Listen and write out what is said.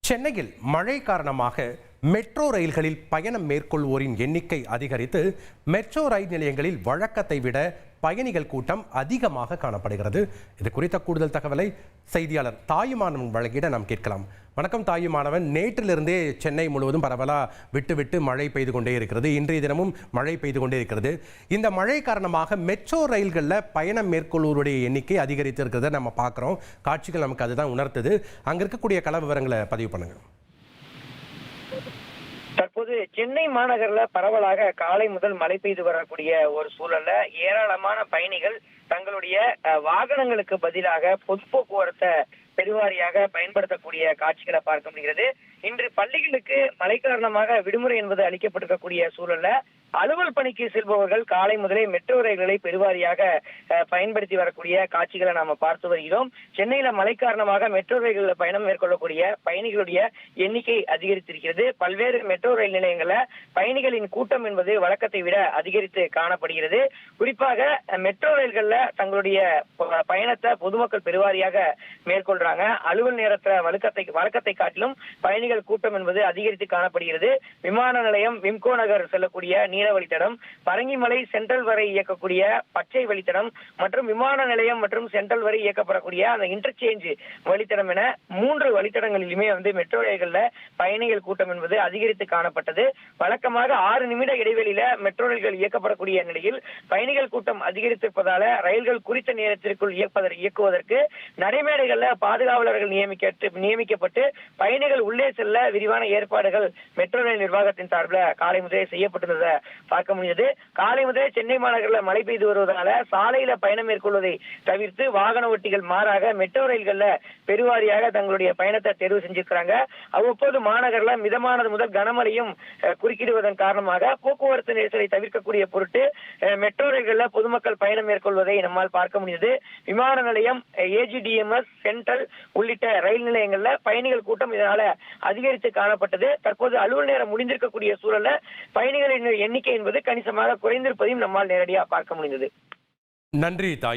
சென்னையில் மழை காரணமாக மெட்ரோ ரயில்களில் பயணம் மேற்கொள்வோரின் எண்ணிக்கை அதிகரித்து மெட்ரோ ரயில் நிலையங்களில் வழக்கத்தை விட பயணிகள் கூட்டம் அதிகமாக காணப்படுகிறது. இது குறித்த கூடுதல் தகவலை செய்தியாளர் தாயுமானவன் வழங்கிட நாம் கேட்கலாம். வணக்கம் தாயுமானவன். நேற்றிலிருந்தே சென்னை முழுவதும் பரவலாக விட்டு மழை பெய்து கொண்டே இருக்கிறது. இன்றைய தினமும் மழை பெய்து கொண்டே இருக்கிறது. இந்த மழை காரணமாக மெட்ரோ ரயில்களில் பயணம் மேற்கொள்வோருடைய எண்ணிக்கை அதிகரித்து இருக்கிறத நம்ம பார்க்குறோம். காட்சிகள் நமக்கு அதுதான் உணர்த்துது. அங்கே இருக்கக்கூடிய கள விவரங்களை பதிவு பண்ணுங்க. தற்போது சென்னை மாநகர்ல பரவலாக காலை முதல் மழை பெய்து வரக்கூடிய ஒரு சூழல்ல ஏராளமான பயணிகள் தங்களுடைய வாகனங்களுக்கு பதிலாக பொது போக்குவரத்தை பெருவாரியாக பயன்படுத்தக்கூடிய காட்சிகளை பார்க்க முடிகிறது. இன்று பள்ளிகளுக்கு மழை காரணமாக விடுமுறை என்பது அளிக்கப்பட்டிருக்கக்கூடிய சூழல்ல அலுவல் பணிக்கு செல்பவர்கள் காலை முதலே மெட்ரோ ரயில்களை பெருவாரியாக பயன்படுத்தி வரக்கூடிய காட்சிகளை நாம பார்த்து வருகிறோம். சென்னையில மழை காரணமாக மெட்ரோ ரயில்களில் பயணம் மேற்கொள்ளக்கூடிய பயணிகளுடைய எண்ணிக்கை அதிகரித்திருக்கிறது. பல்வேறு மெட்ரோ ரயில் நிலையங்கள்ல பயணிகளின் கூட்டம் என்பது வழக்கத்தை விட அதிகரித்து காணப்படுகிறது. குறிப்பாக மெட்ரோ ரயில்கள்ல தங்களுடைய பயணத்தை பொதுமக்கள் பெருவாரியாக மேற்கொள்றாங்க. அலுவல் நேரத்துல வழக்கத்தை காட்டிலும் பயணிகள் கூட்டம் என்பது அதிகரித்து காணப்படுகிறது. விமான நிலையம், விம்கோ நகர் செல்லக்கூடிய நீல வழித்தடம், பரங்கிமலை சென்ட்ரல் வரை இயக்கக்கூடிய பச்சை வழித்தடம் மற்றும் விமான நிலையம் மற்றும் சென்ட்ரல் வரை இயக்கப்படக்கூடிய அந்த இன்டர்சேஞ்ச் வழித்தடம் என 3 வழித்தடங்களிலுமே மெட்ரோ ரயில்கள்ல பயணிகள் கூட்டம் என்பது அதிகரித்து காணப்பட்டது. வழக்கமாக 6 நிமிட இடைவெளியில மெட்ரோ ரயில்கள் இயக்கப்படக்கூடிய நிலையில் பயணிகள் கூட்டம் அதிகரித்திருப்பதால ரயில்கள் குறித்த நேரத்திற்குள் இயக்குவதற்கு நடைமேடைகள்ல பாதுகாவலர்கள் நியமிக்கப்பட்டு பயணிகள் உள்ளே செல்ல விரிவான ஏற்பாடுகள் மெட்ரோ ரயில் நிர்வாகத்தின் சார்பில் காலை முதலே செய்யப்பட்டிருந்ததை பார்க்க முடியுது. காலை முதலே சென்னை மாநகரில் மழை பெய்து வருவதால சாலையில பயணம் மேற்கொள்வதை தவிர்த்து வாகன ஓட்டிகள் மாறாக மெட்ரோ ரயில்கள்ல பெருவாரியாக தங்களுடைய பயணத்தை தேர்வு செஞ்சிருக்கிறாங்க. அவ்வப்போது மாநகர்ல மிதமானது முதல் கனமழையும் குறுக்கிடுவதன் காரணமாக போக்குவரத்து நெரிசலை தவிர்க்கக்கூடிய பொருட்டு மெட்ரோ ரயில்கள்ல பொதுமக்கள் பயணம் மேற்கொள்வதை நம்மால் பார்க்க முடியுது. விமான நிலையம், ஏஜிடிஎம்எஸ், சென்ட்ரல் உள்ளிட்ட ரயில் நிலையங்கள்ல பயணிகள் கூட்டம் இதனால அதிகரித்து காணப்பட்டது. தற்போது அலுவல் நேரம் முடிந்திருக்கக்கூடிய சூழல்ல பயணிகளின் எண்ணிக்கை என்பது கணிசமாக குறைந்திருப்பதையும் நம்மால் நேரடியாக பார்க்க முடிந்தது. நன்றி தாய்.